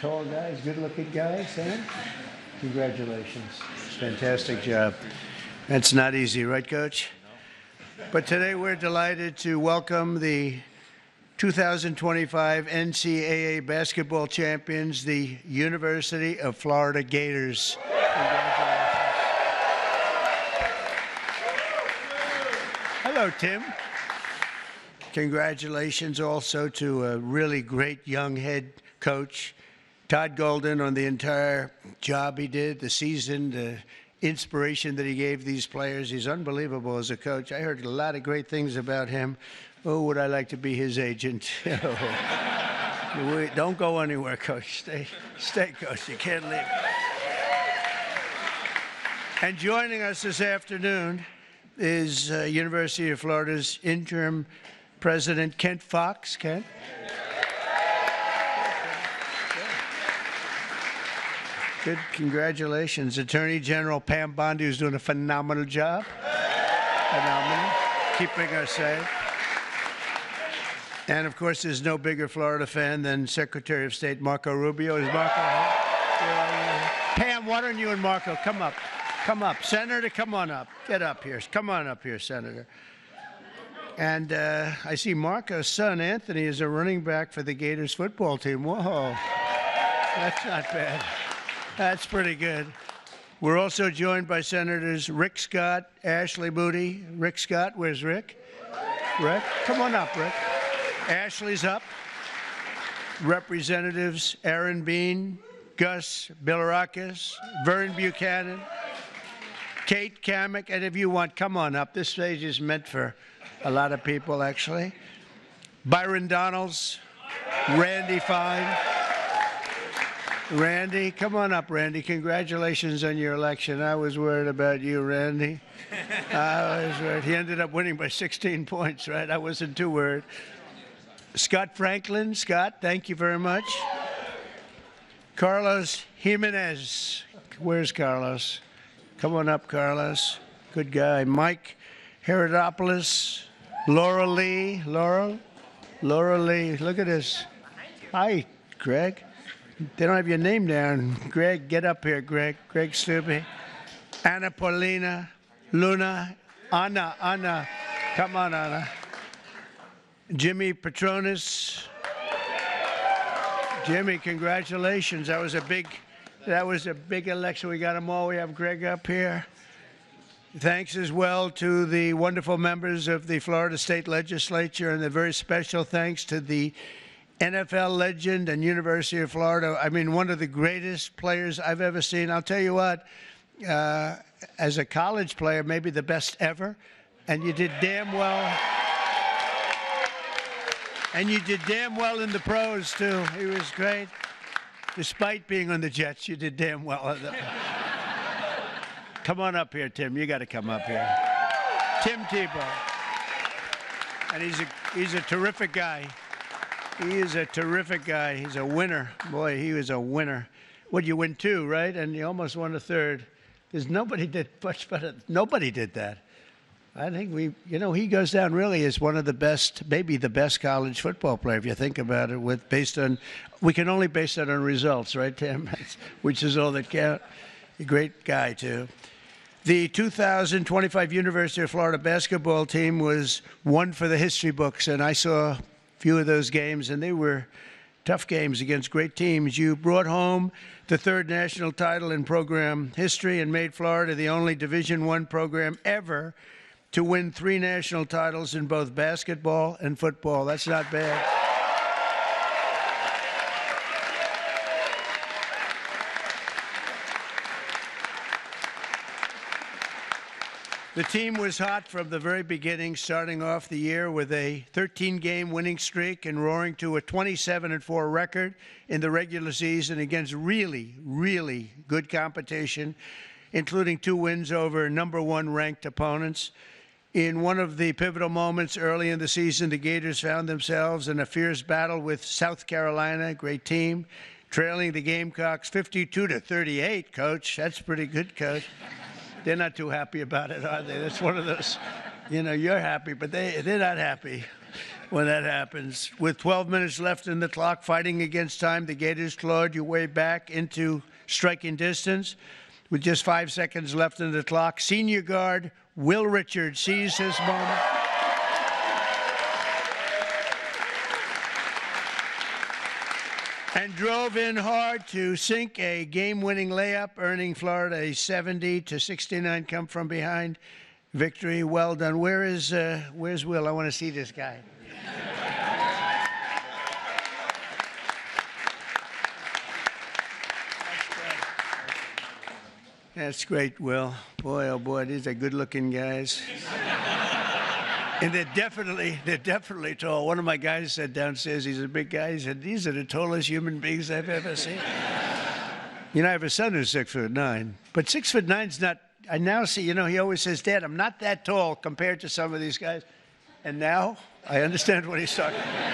tall guys, good-looking guys, Sam. Congratulations. Fantastic job. That's not easy, right, Coach? But today we're delighted to welcome the 2025 NCAA basketball champions, the University of Florida Gators. Congratulations. Hello, Tim. Congratulations also to a really great young head coach, Todd Golden, on the entire job he did, the season, the inspiration that he gave these players. He's unbelievable as a coach. I heard a lot of great things about him. Oh, would I like to be his agent? Don't go anywhere, Coach. Stay, Coach. You can't leave. And joining us this afternoon is University of Florida's interim president, Kent Fox. Kent? Good, congratulations. Attorney General Pam Bondi, who's doing a phenomenal job. Phenomenal. Keeping us safe. And of course, there's no bigger Florida fan than Secretary of State Marco Rubio. Is Marco here? Pam, why don't you and Marco come up? Come up. Senator, come on up. Get up here. Come on up here, Senator. And I see Marco's son, Anthony, is a running back for the Gators football team. Whoa. That's not bad. That's pretty good. We're also joined by Senators Rick Scott, Ashley Moody. Rick Scott, where's Rick? Rick, come on up, Rick. Ashley's up. Representatives Aaron Bean, Gus Bilirakis, Vern Buchanan, Kate Kamek, and if you want, come on up. This stage is meant for a lot of people, actually. Byron Donalds, Randy Fine. Randy, come on up, Randy. Congratulations on your election. I was worried about you, Randy. I was worried. He ended up winning by 16 points, right? I wasn't too worried. Scott Franklin. Scott, thank you very much. Carlos Jimenez. Where's Carlos? Come on up, Carlos. Good guy. Mike Herodopoulos. Laura Lee. Laura Lee. Look at this. Hi, Greg. They don't have your name down. Greg, get up here, Greg. Greg Stubbe. Anna Paulina. Luna. Anna. Come on, Anna. Jimmy Petronis. Jimmy, congratulations. That was a big election. We got them all. We have Greg up here. Thanks as well to the wonderful members of the Florida State Legislature, and a very special thanks to the NFL legend and University of Florida. I mean, one of the greatest players I've ever seen. I'll tell you what, as a college player, maybe the best ever, and you did damn well. And you did damn well in the pros, too. He was great. Despite being on the Jets, you did damn well. Come on up here, Tim. You got to come up here. Tim Tebow. And he's a terrific guy. He is a terrific guy. He's a winner. Boy, he was a winner. What, you win 2, right? And you almost won a 3rd. There's nobody did much better. Nobody did that. I think he goes down really as one of the best, maybe the best college football player, if you think about it, we can only base that on results, right, Tim? Which is all that counts. A great guy, too. The 2025 University of Florida basketball team was one for the history books, and I saw a few of those games, and they were tough games against great teams. You brought home the 3rd national title in program history and made Florida the only Division I program ever to win 3 national titles in both basketball and football. That's not bad. The team was hot from the very beginning, starting off the year with a 13-game winning streak and roaring to a 27-4 record in the regular season against really, really good competition, including 2 wins over number 1 ranked opponents. In one of the pivotal moments early in the season, the Gators found themselves in a fierce battle with South Carolina, a great team, trailing the Gamecocks 52-38, Coach. That's pretty good, Coach. They're not too happy about it, are they? That's one of those, you're happy, but they're not happy. when that happens. With 12 minutes left in the clock, fighting against time, the Gators clawed your way back into striking distance. With just 5 seconds left in the clock, senior guard Will Richards seized his moment. And drove in hard to sink a game-winning layup, earning Florida a 70-69 come-from-behind victory. Well done. Where's Will? I want to see this guy. That's great, Will. Boy, oh boy, these are good-looking guys. And they're definitely tall. One of my guys said downstairs, he's a big guy, he said, these are the tallest human beings I've ever seen. You know, I have a son who's 6'9", but 6'9's not, I now see, you know, he always says, Dad, I'm not that tall compared to some of these guys. And now I understand what he's talking about.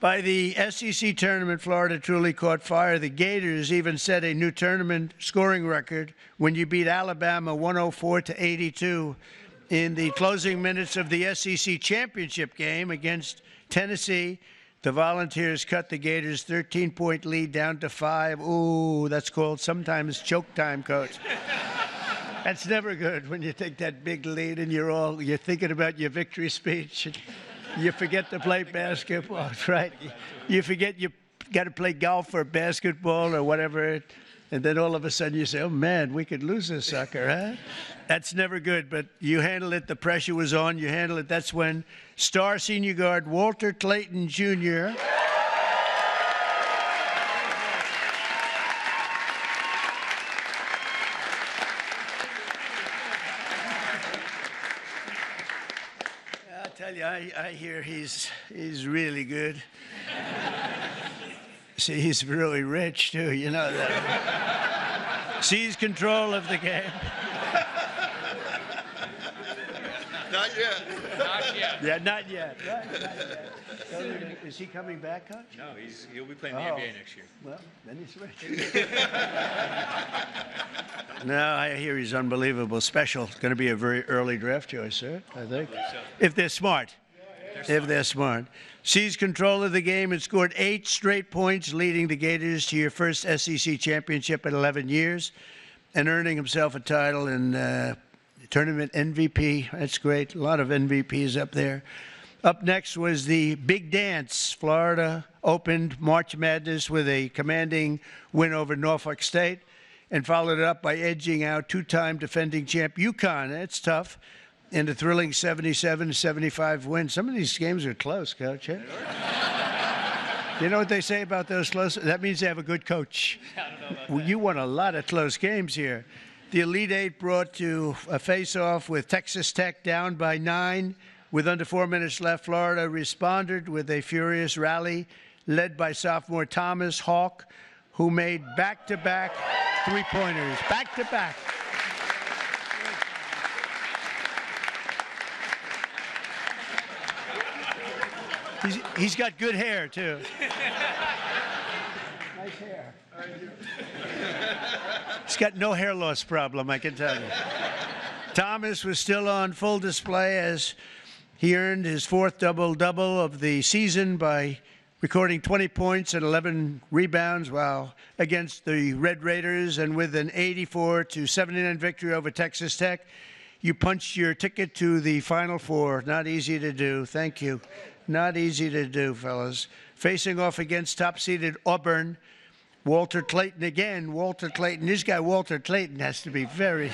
By the SEC tournament, Florida truly caught fire. The Gators even set a new tournament scoring record when you beat Alabama 104-82 in the closing minutes of the SEC championship game against Tennessee. The Volunteers cut the Gators' 13-point lead down to 5. Ooh, that's called sometimes choke time, Coach. That's never good when you take that big lead and you're thinking about your victory speech. You forget to play basketball, right? You forget you got to play golf or basketball or whatever. And then all of a sudden you say, oh, man, we could lose this sucker, huh? That's never good, but you handle it. The pressure was on. You handle it. That's when star senior guard Walter Clayton, Jr. I'll tell you, I hear he's really good. See, he's really rich, too, you know that. Seize control of the game. Not yet. Not yet. Yeah, not yet. Right? Not yet. Is he coming back, Coach? No, he'll be playing the NBA next year. Well, then he's rich. No, I hear he's unbelievable. Special. It's going to be a very early draft choice, sir, I think. If they're smart. If they're smart. Seized control of the game and scored 8 straight points, leading the Gators to your first SEC championship in 11 years and earning himself a title in tournament MVP. That's great. A lot of MVPs up there. Up next was the big dance. Florida opened March Madness with a commanding win over Norfolk State and followed it up by edging out two-time defending champ UConn. That's tough. In a thrilling 77-75 win. Some of these games are close, Coach. Eh? You know what they say about those close? That means they have a good coach. I don't know about that. You won a lot of close games here. The Elite Eight brought to a face-off with Texas Tech down by 9. With under 4 minutes left, Florida responded with a furious rally led by sophomore Thomas Hawk, who made back-to-back three-pointers. Back-to-back. He's got good hair, too. Nice hair. He's got no hair loss problem, I can tell you. Thomas was still on full display as he earned his 4th double-double of the season by recording 20 points and 11 rebounds against the Red Raiders. And with an 84-79 victory over Texas Tech, you punched your ticket to the Final Four. Not easy to do. Thank you. Not easy to do, fellas. Facing off against top-seeded Auburn, Walter Clayton again. Walter Clayton. This guy, Walter Clayton, has to be very...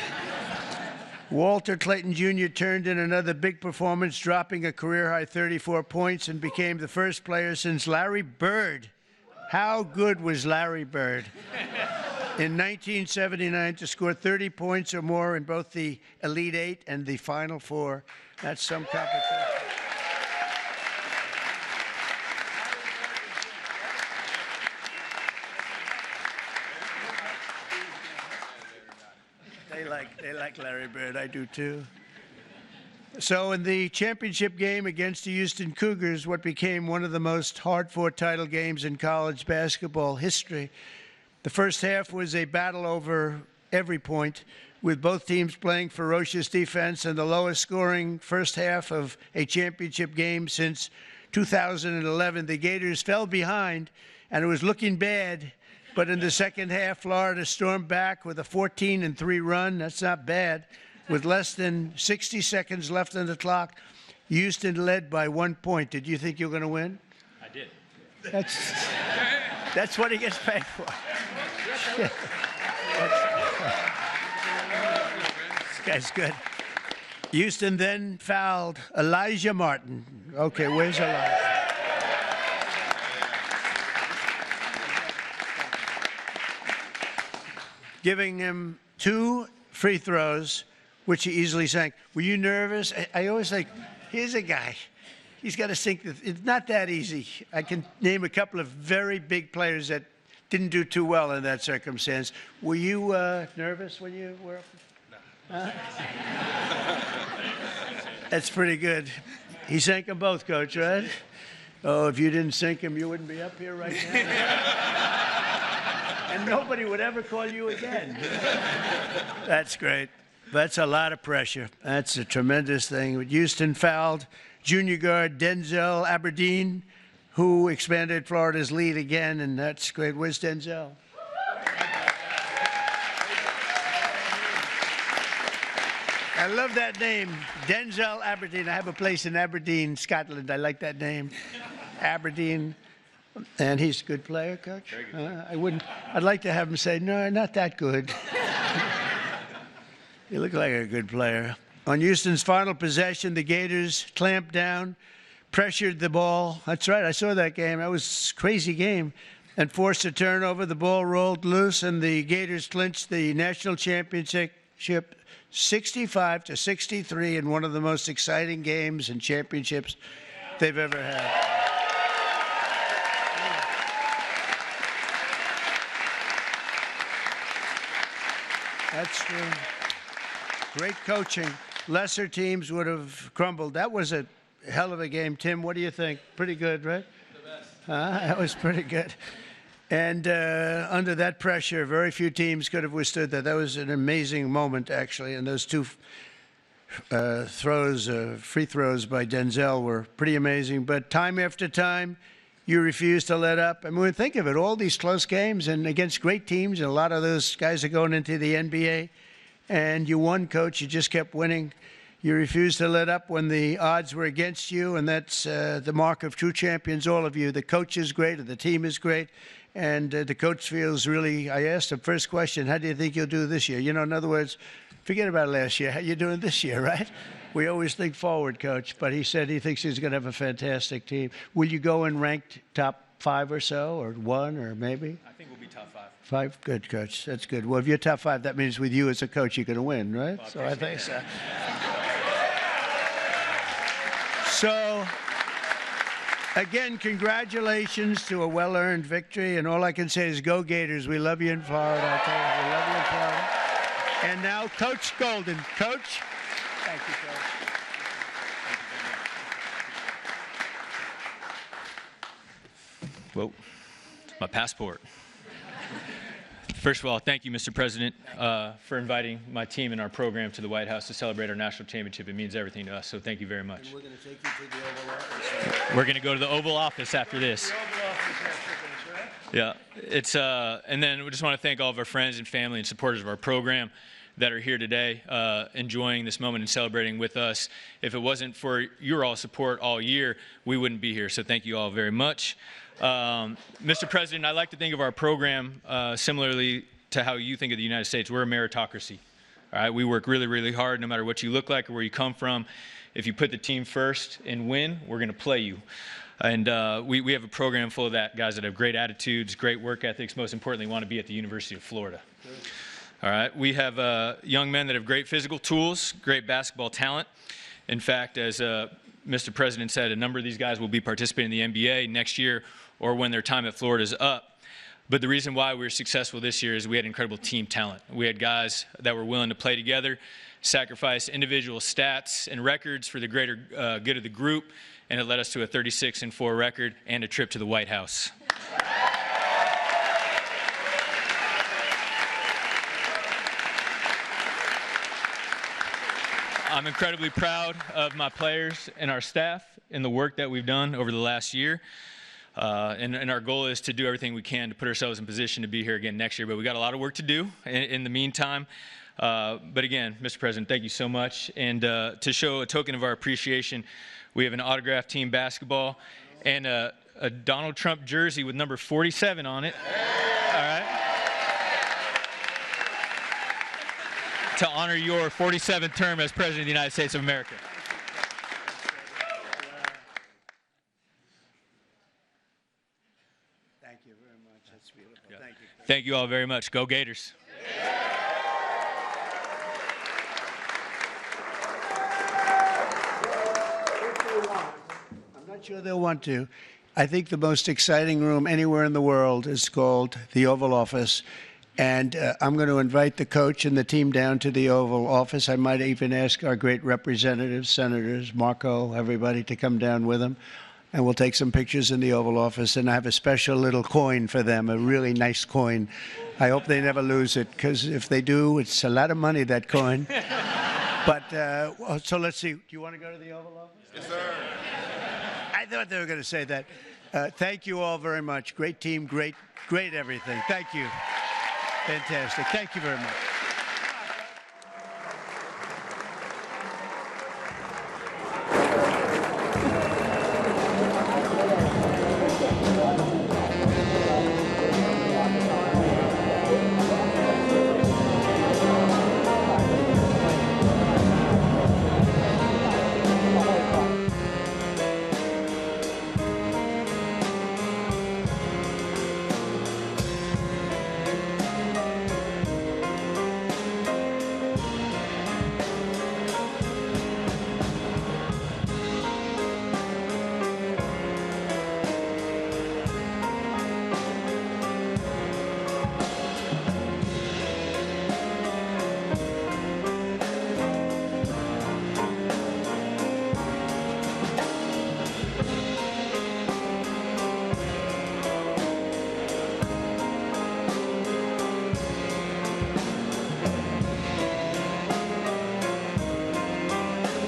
Walter Clayton Jr. turned in another big performance, dropping a career-high 34 points and became the first player since Larry Bird. How good was Larry Bird? In 1979 to score 30 points or more in both the Elite Eight and the Final Four. That's some competition. They like Larry Bird. I do, too. So in the championship game against the Houston Cougars, what became one of the most hard-fought title games in college basketball history, the first half was a battle over every point, with both teams playing ferocious defense and the lowest scoring first half of a championship game since 2011. The Gators fell behind, and it was looking bad. But in the second half, Florida stormed back with a 14-3 run. That's not bad. With less than 60 seconds left on the clock, Houston led by 1 point. Did you think you were going to win? I did. That's what he gets paid for. This guy's good. Houston then fouled Elijah Martin. Okay, where's Elijah? Giving him 2 free throws, which he easily sank. Were you nervous? I always think, here's a guy. He's got to sink. It's not that easy. I can name a couple of very big players that didn't do too well in that circumstance. Were you nervous when you were up? That's pretty good. He sank them both, Coach, right? Oh, if you didn't sink him, you wouldn't be up here right now. And nobody would ever call you again. That's great. That's a lot of pressure. That's a tremendous thing. Houston fouled junior guard Denzel Aberdeen, who expanded Florida's lead again, and that's great. Where's Denzel? I love that name, Denzel Aberdeen. I have a place in Aberdeen, Scotland. I like that name, Aberdeen. And he's a good player, Coach? Very good. I'd like to have him say, no, not that good. You look like a good player. On Houston's final possession, the Gators clamped down, pressured the ball. That's right, I saw that game. That was a crazy game. And forced a turnover. The ball rolled loose, and the Gators clinched the national championship 65-63 in one of the most exciting games and championships they've ever had. That's true. Great coaching. Lesser teams would have crumbled. That was a hell of a game. Tim, what do you think? Pretty good, right? The best. That was pretty good. And under that pressure, very few teams could have withstood that. That was an amazing moment, actually. And those 2 free throws by Denzel were pretty amazing. But time after time, you refuse to let up. I mean, think of it, all these close games and against great teams, and a lot of those guys are going into the NBA, and you won, Coach. You just kept winning. You refused to let up when the odds were against you, and that's the mark of true champions, all of you. The coach is great, and the team is great, and the coach feels really, I asked him, first question, how do you think you'll do this year? You know, in other words, forget about last year. How you doing this year, right? We always think forward, Coach, but he said he thinks he's going to have a fantastic team. Will you go in ranked top 5 or so, or 1, or maybe? I think we'll be top 5. 5? Good, Coach. That's good. Well, if you're top 5, that means with you as a coach, you're going to win, right? Well, So I think so. So, again, congratulations to a well-earned victory, and all I can say is go Gators. We love you in Florida. I tell you, we love you in Florida. And now, Coach Golden. Coach? Thank you, Coach. Well, my passport. First of all, thank you, Mr. President, for inviting my team and our program to the White House to celebrate our national championship. It means everything to us, so thank you very much. And we're going to take you to the Oval Office. We're going to go to the Oval Office after this. The Oval Office after this, right? Yeah, it's and then we just want to thank all of our friends and family and supporters of our program that are here today, enjoying this moment and celebrating with us. If it wasn't for your all support all year, we wouldn't be here. So thank you all very much. Mr. President, I like to think of our program similarly to how you think of the United States. We're a meritocracy. All right, we work really, really hard, no matter what you look like or where you come from. If you put the team first and win, we're going to play you. And we have a program full of that, guys that have great attitudes, great work ethics, most importantly, want to be at the University of Florida. Good. All right, we have young men that have great physical tools, great basketball talent. In fact, as Mr. President said, a number of these guys will be participating in the NBA next year or when their time at Florida is up. But the reason why we were successful this year is we had incredible team talent. We had guys that were willing to play together, sacrifice individual stats and records for the greater good of the group, and it led us to a 36-4 record and a trip to the White House. I'm incredibly proud of my players and our staff and the work that we've done over the last year. And our goal is to do everything we can to put ourselves in position to be here again next year. But we got a lot of work to do in the meantime. But again, Mr. President, thank you so much. And to show a token of our appreciation, we have an autographed team basketball and a Donald Trump jersey with number 47 on it. All right. To honor your 47th term as President of the United States of America. Thank you very much. That's beautiful. Yeah. Thank you. Thank you all very much. Go Gators. I'm not sure they'll want to. I think the most exciting room anywhere in the world is called the Oval Office. And I'm going to invite the coach and the team down to the Oval Office. I might even ask our great representatives, senators, Marco, everybody to come down with them. And we'll take some pictures in the Oval Office. And I have a special little coin for them, a really nice coin. I hope they never lose it, because if they do, it's a lot of money, that coin. But so let's see. Do you want to go to the Oval Office? Yes, sir. I thought they were going to say that. Thank you all very much. Great team, great everything. Thank you. Fantastic. Thank you very much.